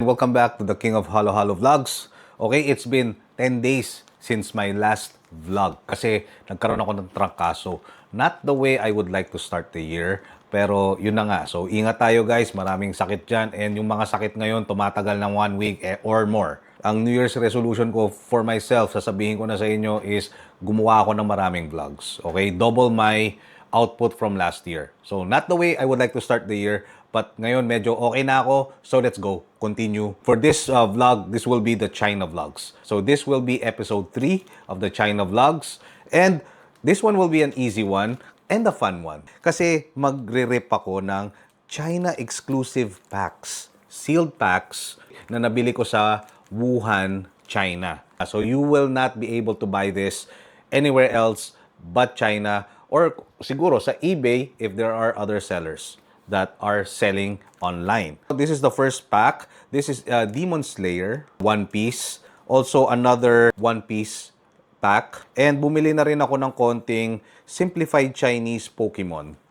welcome back to the King of Halo Halo Vlogs. Okay, it's been 10 days since my last vlog kasi nagkaroon ako ng trangkaso. Not the way I would like to start the year, pero yun na nga. So ingat tayo guys, maraming sakit dyan, and yung mga sakit ngayon tumatagal ng 1 week or more. Ang New Year's resolution ko for myself, sasabihin ko na sa inyo, is gumawa ako ng maraming vlogs. Okay, double my output from last year. So not the way I would like to start the year, but ngayon medyo okay na ako, so let's go, continue. For this vlog, this will be the China vlogs. So this will be episode 3 of the China vlogs, and this one will be an easy one and a fun one. Kasi magre-rip ako ng China exclusive packs, sealed packs na nabili ko sa Wuhan, China. So you will not be able to buy this anywhere else but China, or siguro sa eBay if there are other sellers that are selling online. This is the first pack. This is Demon Slayer, One Piece. Also another One Piece pack. And bumili na rin ako ng konting simplified Chinese Pokemon.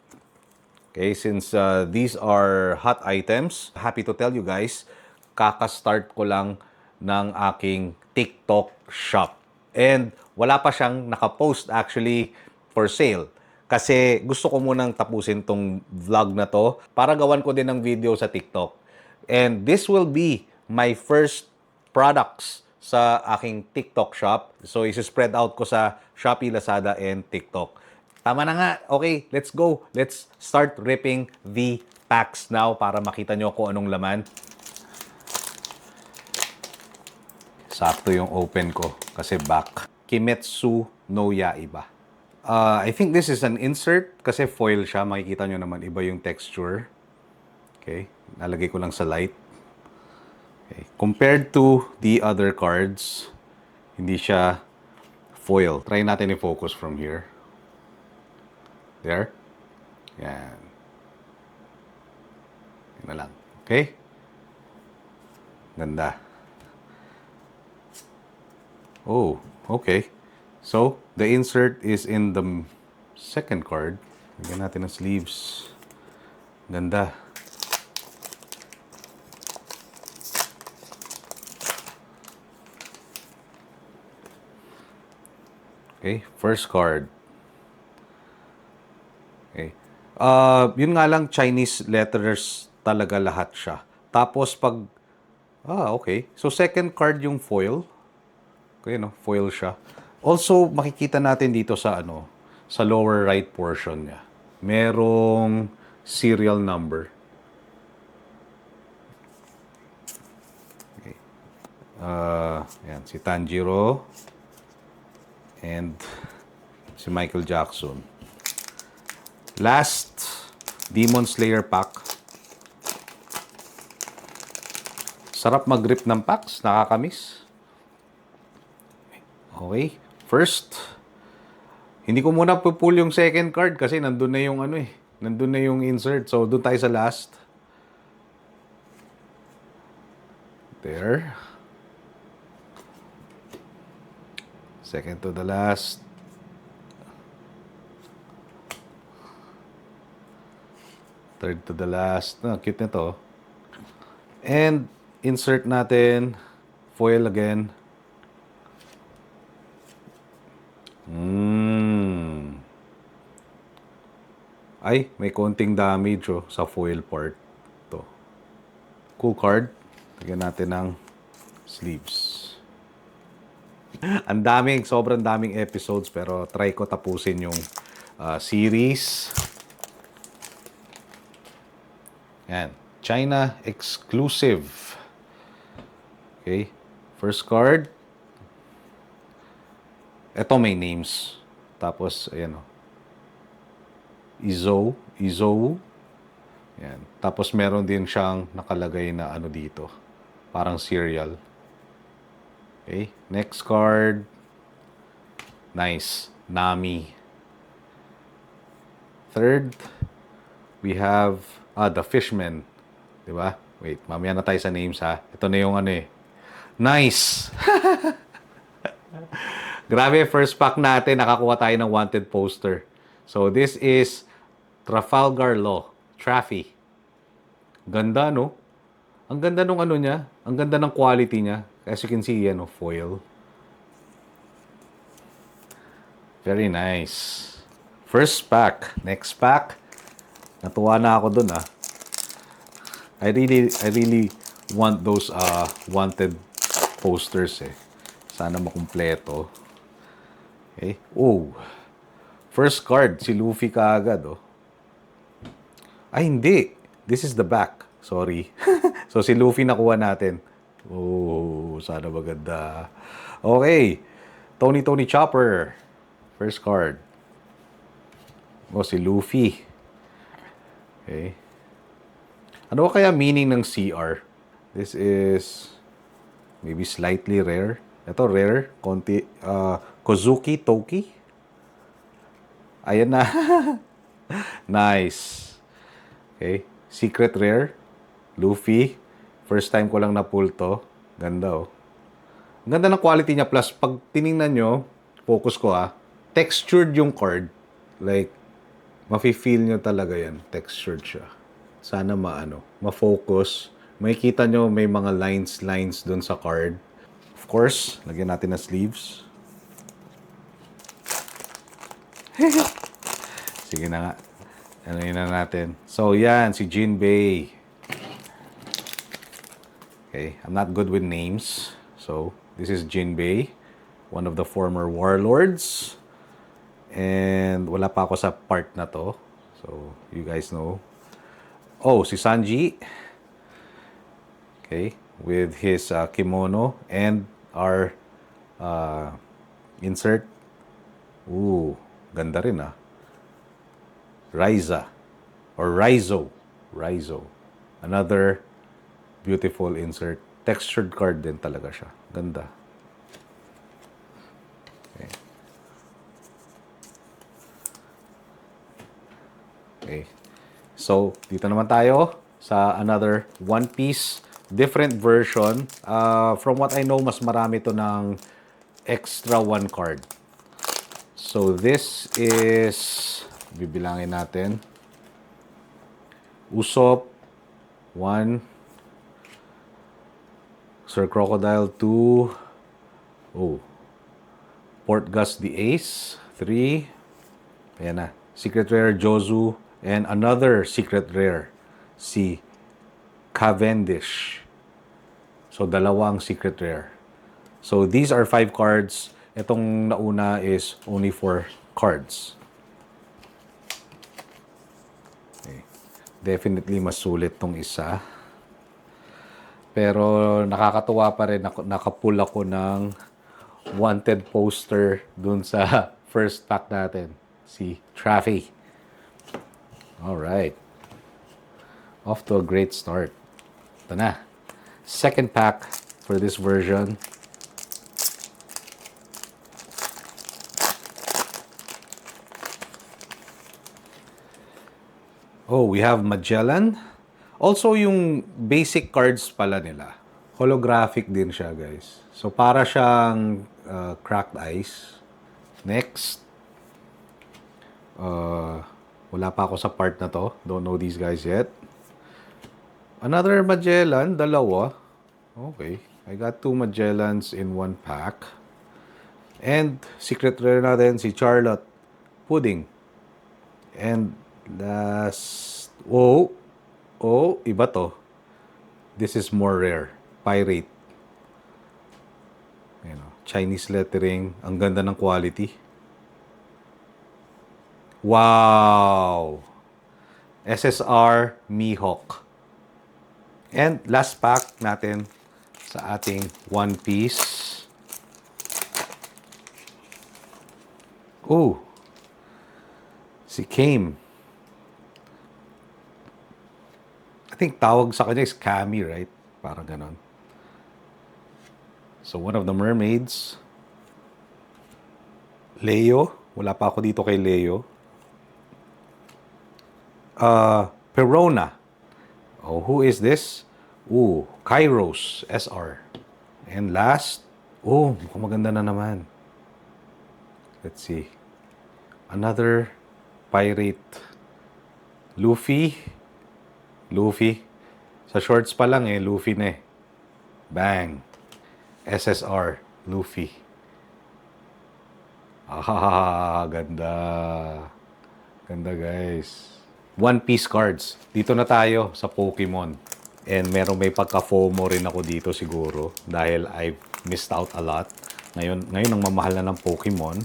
Okay, since these are hot items, happy to tell you guys, kaka-start ko lang ng aking TikTok shop. And wala pa siyang nakapost actually for sale. Kasi gusto ko munang tapusin tong vlog na to para gawan ko din ng video sa TikTok. And this will be my first products sa aking TikTok shop. So, isi-spread out ko sa Shopee, Lazada, and TikTok. Tama na nga. Okay, let's go. Let's start ripping the packs now para makita nyo kung anong laman. Sakto yung open ko kasi back. Kimetsu no Yaiba. I think this is an insert kasi foil siya. Makikita nyo naman iba yung texture. Okay, nalagay ko lang sa light. Okay. Compared to the other cards, hindi siya foil. Try natin i-focus from here. There. Yan. Yan na lang. Okay? Ganda. Oh, okay. So, the insert is in the second card. Lagyan natin ng sleeves. Ganda. Okay, first card. Okay. Yun nga lang, Chinese letters talaga lahat siya. Tapos pag... okay. So, second card yung foil. Okay, no? Foil siya. Also, makikita natin dito sa sa lower right portion niya. Merong serial number. Okay. Yan, si Tanjiro and si Michael Jackson. Last Demon Slayer pack. Sarap mag-grip ng packs, nakakamiss. Okay. First, hindi ko muna pull yung second card kasi nandun na yung nandun na yung insert. So, doon tayo sa last. There. Second to the last. Third to the last. Cute na to. And, insert natin. Foil again. Ay, may konting damage sa foil part. To. Cool card. Lagyan natin ng sleeves. Ang daming, sobrang daming episodes, pero try ko tapusin yung series. Yan. China exclusive. Okay. First card. Ito may names. Tapos, ayan Izou. Yan. Tapos meron din siyang nakalagay na dito. Parang cereal. Okay. Next card. Nice. Nami. Third, we have the Fishman. Diba? Wait, mamaya na tayo sa names ha. Ito na yung Nice! Grabe, first pack natin, nakakuha tayo ng wanted poster. So, this is Trafalgar Law. Traffy. Ganda, no? Ang ganda nung ano niya. Ang ganda ng quality niya. As you can see, yan, oh, foil. Very nice. First pack. Next pack. Natuwa na ako dun, ah. I really want those wanted posters, eh. Sana makumpleto. Okay. Oh. First card, si Luffy kaagad, oh. Ay, hindi. This is the back. Sorry. So, si Luffy nakuha natin. Oh, sana maganda. Okay. Tony Chopper. First card. Oh, si Luffy. Okay. Ano ba kaya meaning ng CR? This is maybe slightly rare. Ito, rare. Konti. Kozuki Toki. Ayan na. Nice. Okay. Secret rare. Luffy. First time ko lang na-pull to. Ganda, oh. Ang ganda ng quality niya. Plus, pag tiningnan nyo, focus ko, textured yung card. Like, mafe-feel nyo talaga yan. Textured siya. Sana ma-focus. Makikita nyo may mga lines dun sa card. Of course, lagyan natin na sleeves. Sige na nga. Ano yun na natin. So, yan. Si Jinbei. Okay. I'm not good with names. So, this is Jinbei. One of the former warlords. And wala pa ako sa part na to. So, you guys know. Oh, si Sanji. Okay. With his kimono and our insert. Ooh, ganda rin, ah. Raiza or Raizo. Another beautiful insert. Textured card din talaga siya. Ganda. Okay. Okay. So, dito naman tayo sa another One Piece different version. From what I know, mas marami to ng extra one card. So, this is, bibilangin natin. Usopp, 1. Sir Crocodile, 2. Oh. Portgas the Ace, 3. Ayan na. Secret Rare, Jozu. And another Secret Rare, si Cavendish. So, dalawang Secret Rare. So, these are 5 cards. Itong nauna is only 4 cards. Okay. Definitely mas sulit tong isa. Pero nakakatuwa pa rin, nakapull ako ng wanted poster dun sa first pack natin. Si Traffy. Alright. Off to a great start. Ito na. Second pack for this version. Oh, we have Magellan. Also, yung basic cards pala nila. Holographic din siya, guys. So, para siyang cracked ice. Next. Wala pa ako sa part na to. Don't know these guys yet. Another Magellan, dalawa. Okay. I got 2 Magellans in 1 pack. And secret rare natin si Charlotte Pudding. And last... Oh, iba to. This is more rare. Pirate. Chinese lettering. Ang ganda ng quality. Wow! SSR Mihawk. And last pack natin sa ating One Piece. Oh! Si Kame. I think tawag sa kanya is Kami, right? Parang ganon. So, one of the mermaids. Leo. Wala pa ako dito kay Leo. Perona. Oh, who is this? Ooh, Kairos SR. And last, mukhang maganda na naman. Let's see. Another pirate. Luffy. Sa shorts pa lang Luffy na eh. Bang. SSR, Luffy. Ah, ganda. Ganda guys. One Piece cards. Dito na tayo sa Pokemon. And may pagka-FOMO rin ako dito siguro dahil I've missed out a lot. Ngayon ang mamahal na ng Pokemon.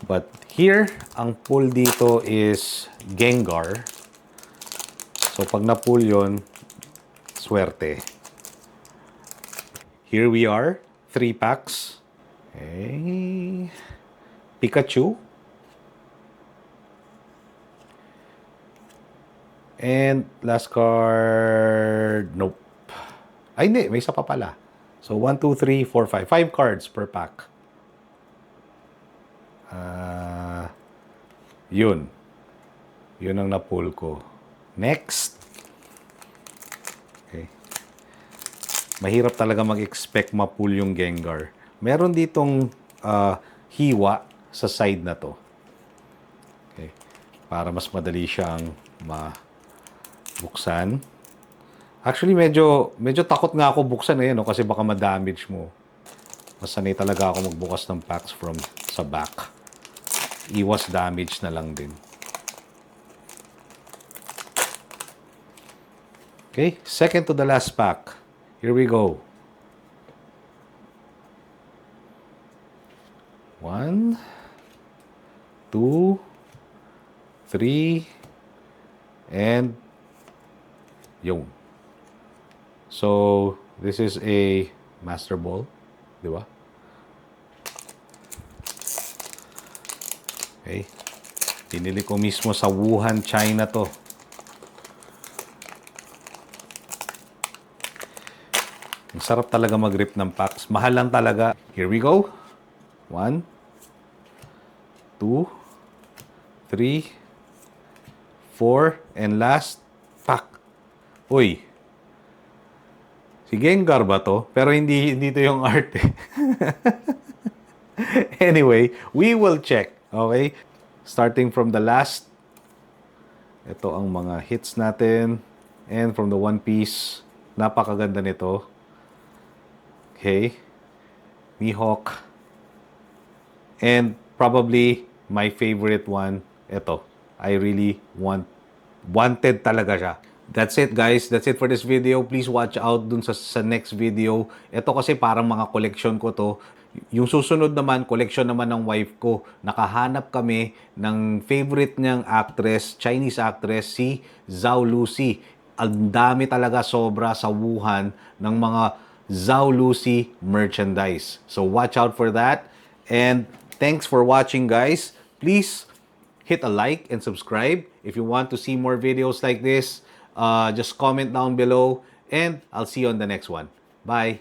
But here, ang pull dito is Gengar. So pag na-pull yun, swerte. Here we are, 3 packs. Okay. Pikachu. And last card, nope. Ay, hindi. May isa pa pala. So, 1, 2, 3, 4, 5. 5 cards per pack. Yun. Yun ang na-pull ko. Next. Okay. Mahirap talaga mag-expect ma-pull yung Gengar. Meron ditong hiwa sa side na to. Okay. Para mas madali siyang mabuksan. Actually, medyo takot nga ako buksan no? Kasi baka ma-damage mo. Mas sanay talaga ako magbukas ng packs from sa back. Iwas damage na lang din. Okay, second to the last pack. Here we go. 1, 2, 3, and yun. So, this is a Master Ball. Di ba? Okay. Pinili ko mismo sa Wuhan, China to. Ang sarap talaga mag-rip ng packs. Mahal lang talaga. Here we go. 1, 2, 3, 4, and last pack. Uy. Si Gengar ba to? Pero hindi to yung art eh. Anyway, we will check. Okay? Starting from the last. Ito ang mga hits natin. And from the One Piece. Napakaganda nito. Okay? Mihawk. And probably my favorite one. Ito. I really wanted talaga siya. That's it guys. That's it for this video. Please watch out dun sa next video. Ito kasi parang mga collection ko to. Yung susunod naman, collection naman ng wife ko. Nakahanap kami ng favorite niyang actress, Chinese actress, si Zhao Lucy. Ang dami talaga sobra sa Wuhan ng mga Zhao Lucy merchandise. So watch out for that. And thanks for watching guys. Please hit a like and subscribe. If you want to see more videos like this, just comment down below and I'll see you on the next one. Bye!